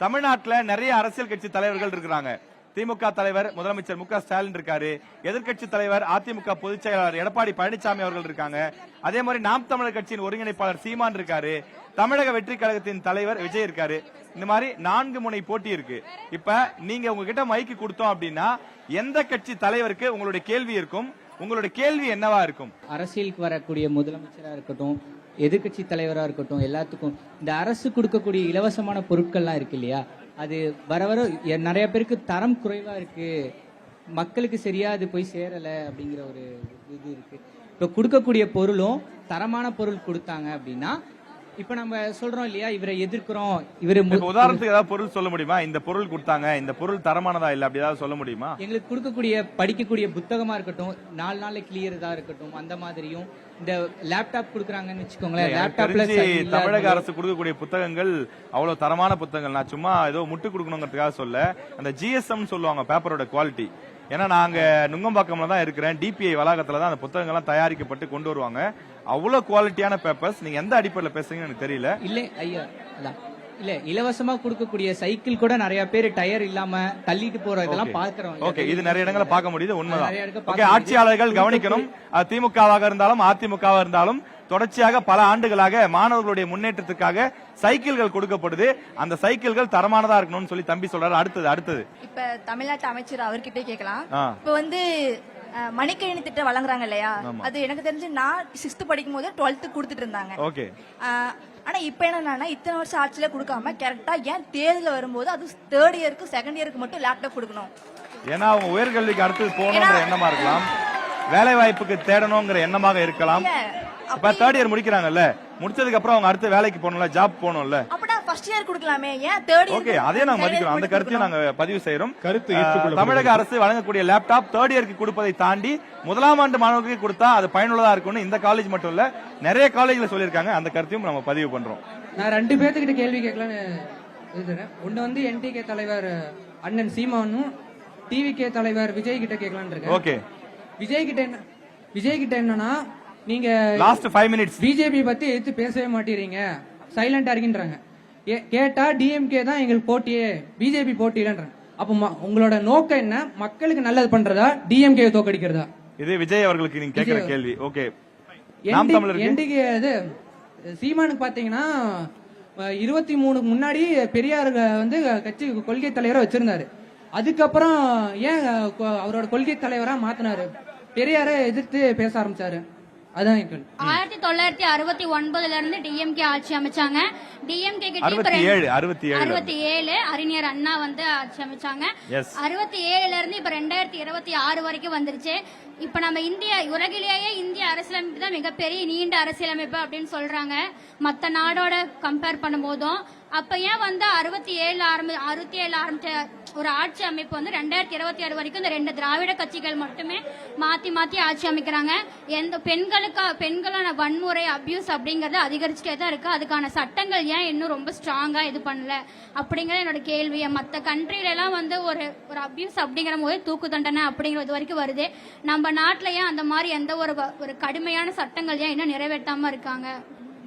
தமிழ்நாட்டுல நிறைய அரசியல் கட்சி தலைவர்கள் இருக்கிறாங்க. திமுக தலைவர் முதலமைச்சர் மு க ஸ்டாலின் இருக்காரு. எதிர்க்கட்சி தலைவர் அதிமுக பொதுச் செயலாளர் எடப்பாடி பழனிசாமி அவர்கள் இருக்காங்க. அதே மாதிரி நாம் தமிழர் கட்சியின் ஒருங்கிணைப்பாளர் சீமான் இருக்காரு. தமிழக வெற்றி கழகத்தின் தலைவர் விஜய் இருக்காரு. இந்த மாதிரி 4 முனை போட்டி இருக்கு. இப்ப நீங்க உங்ககிட்ட மைக்கு கொடுத்தோம் அப்படின்னா எந்த கட்சி தலைவருக்கு உங்களுடைய கேள்வி இருக்கும்? உங்களுடைய கேள்வி என்னவா இருக்கும்? அரசியலுக்கு வரக்கூடிய முதலமைச்சரா இருக்கட்டும், எதிர்கட்சி தலைவரா இருக்கட்டும், எல்லாத்துக்கும் இந்த அரசு கொடுக்கக்கூடிய இலவசமான பொருட்கள்லாம் இருக்கு இல்லையா, அது வர வர நிறைய பேருக்கு தரம் குறைவா இருக்கு, மக்களுக்கு சரியா அது போய் சேரல அப்படிங்கிற ஒரு இது இருக்கு. இப்ப கொடுக்கக்கூடிய பொருளும் தரமான பொருள் கொடுத்தாங்க அப்படின்னா, இப்ப நம்ம சொல்றோம் இல்லையா, இவரை எதிர்க்கிறோம், இவரு உதாரணத்துக்கு ஏதாவது பொருள் சொல்ல முடியுமா? இந்த பொருள் கொடுத்தாங்க, இந்த பொருள் தரமானதா இல்ல, அப்படி ஏதாவது சொல்ல முடியுமா? எங்களுக்கு கொடுக்கக்கூடிய படிக்கக்கூடிய புத்தகமா இருக்கட்டும், 4 நாள்ல கிளியறதா இருக்கட்டும், அந்த மாதிரியும் இந்த லேப்டாப் கொடுக்குறாங்கன்னு வச்சுக்கோங்களேன். லேப்டாப்ல தமிழக அரசு கொடுக்கக்கூடிய புத்தகங்கள் அவ்வளவு தரமான புத்தகங்கள். நான் சும்மா ஏதோ முட்டு கொடுக்கணுங்கிறதுக்காக சொல்ல, அந்த ஜிஎஸ்எம் சொல்லுவாங்க பேப்பரோட குவாலிட்டி. ஏன்னா நாங்க நுங்கம்பாக்கம்ல தான் இருக்கிறேன், டிபிஐ வளாகத்துல தான் அந்த புத்தகங்கள்லாம் தயாரிக்கப்பட்டு கொண்டு வருவாங்க. அவ்வளவு குவாலிட்டியான பேப்பர்ஸ். நீங்க எந்த அடிப்படையில் பேசுறீங்கன்னு எனக்கு தெரியல. இல்ல ஐயா, இல்ல இலவசமா கொடுக்கக்கூடிய சைக்கிள் கூட நிறைய பேர் டயர் இல்லாம தள்ளிட்டு போற இதெல்லாம் பாக்குறோம். ஓகே, இது நிறைய இடங்களை பார்க்க முடியுது, உண்மைதான். ஓகே, ஆட்சியாளர்கள் கவனிக்கணும். திமுகவாக இருந்தாலும் அதிமுகவாக இருந்தாலும் தொடர்ச்சியாக பல ஆண்டுகளாக மாணவர்களுடைய முன்னேற்றத்துக்காக சைக்கிள்கள் கொடுக்கப்படுது. அந்த சைக்கிள்கள் தரமானதா இருக்கணும்னு சொல்லி தம்பி சொல்றாரு. அடுத்தது இப்ப தமிழ்நாட்டு அமைச்சர் அவர்கிட்ட கேட்கலாம். இப்ப மணிக்கணினி திட்டம் வழங்குறாங்க இல்லையா, அது எனக்கு தெரிஞ்சு நான் 6th படிக்கும் போது 12th கொடுத்துட்டு இருந்தாங்க. ஓகே, ஆனா இப்ப என்னன்னா இத்தனை வருஷம் ஆட்சியில கொடுக்காம கரெக்டா ஏன் தேர்தல் வரும்போது அது 3rd இயருக்கு 2nd இயருக்கு மட்டும் லேப்டாப் கொடுக்கணும்? ஏன்னா அவங்க உயர்கல்விக்கு அடுத்தது போகணுங்கிற எண்ணமா இருக்கலாம், வேலை வாய்ப்புக்கு தேடணுங்கிற எண்ணமாக இருக்கலாம். இப்ப 3rd இயர் முடிக்கிறாங்கல்ல, முடிச்சதுக்கு அப்புறம் அவங்க அடுத்த வேலைக்கு போகணும்ல, ஜாப் போகணும்ல. அப்படா ஃபர்ஸ்ட் இயர் கொடுக்கலாமே, ஏன் 3rd இயர்? ஓகே, அதே நாங்க மதிக்கிறோம். அந்த கருத்தையும் நாங்க பதிவு செய்யறோம். தமிழக அரசு வழங்கக்கூடிய லேப்டாப் 3rd இயருக்கு கொடுப்பதை தாண்டி 1ஆம் ஆண்டு மாணவர்களுக்கு கொடுத்தா அது பயனுள்ளதா இருக்கும்னு இந்த காலேஜ் மட்டும் இல்ல நிறைய காலேஜ்ல சொல்லியிருக்காங்க. அந்த கருத்தையும் நம்ம பதிவு பண்றோம். நான் 2 பேர்த்துக்கிட்ட கேள்வி கேட்கலான்னு எழுதுறேன். ஒன்னு என்டிகே தலைவர் அண்ணன் சீமானும் டிவிகே தலைவர் விஜய் கிட்ட கேட்கலான்னு இருக்கேன். ஓகே, விஜய் கிட்ட என்னன்னா, நீங்க லாஸ்ட் 5 மினிட்ஸ் பிஜேபி பத்தி எடுத்து பேசவே மாட்டீங்க, சைலண்டா இருக்கின்றாங்க. கேட்டா டிஎம்கே தான் எங்களுக்கு போட்டியே, பிஜேபி போட்டி இல்லைன்றாங்க. அப்ப உங்களோட நோக்கம் என்ன? மக்களுக்கு நல்லது பண்றதா, டிஎம்கே தோக்கடிக்கிறதா? இது விஜய் அவர்களுக்கு நீங்க கேட்கிற கேள்வி. ஓகே, என்டிகே சீமானுக்கு பாத்தீங்கன்னா 23 முன்னாடி பெரியார் கட்சி கொள்கை தலைவரா வச்சிருந்தாரு. அதுக்கப்புறம் ஏன் அவரோட கொள்கை தலைவரா மாத்தினாரு? பெரியார எதிர்த்து பேச ஆரம்பிச்சாரு. அதான் 1969ல இருந்து டிஎம்கே ஆட்சி அமைச்சாங்க. டிஎம்கே கிட்ட 67 அறிஞர் அண்ணா ஆட்சி அமைச்சாங்க. 67ல இருந்து இப்ப 2026 வரைக்கும் வந்துருச்சு. இப்ப நம்ம உலகிலேயே இந்திய அரசியலமைப்பு தான் மிகப்பெரிய நீண்ட அரசியலமைப்பு அப்படின்னு சொல்றாங்க மத்த நாடோட கம்பேர் பண்ணும் போதும். அப்ப ஏன் 67 ஆரம்பிச்ச ஒரு ஆட்சி அமைப்பு 2026 வரைக்கும் இந்த 2 திராவிட கட்சிகள் மட்டுமே மாத்தி ஆட்சி அமைக்கிறாங்க. எந்த பெண்களான வன்முறை அபியூஸ் அப்படிங்கறது அதிகரிச்சுட்டே தான் இருக்கு. அதுக்கான சட்டங்கள் ஏன் இன்னும் ரொம்ப ஸ்ட்ராங்கா இது பண்ணல அப்படிங்கறது என்னோட கேள்வி. மத்த கண்ட்ரில எல்லாம் ஒரு அபியூஸ் அப்படிங்கிற போது தூக்கு தண்டனை அப்படிங்கிறது வரைக்கும் வருது. நம்ம நாட்டுல ஏன் அந்த மாதிரி எந்த ஒரு கடுமையான சட்டங்கள் ஏன் இன்னும் நிறைவேற்றாம இருக்காங்க?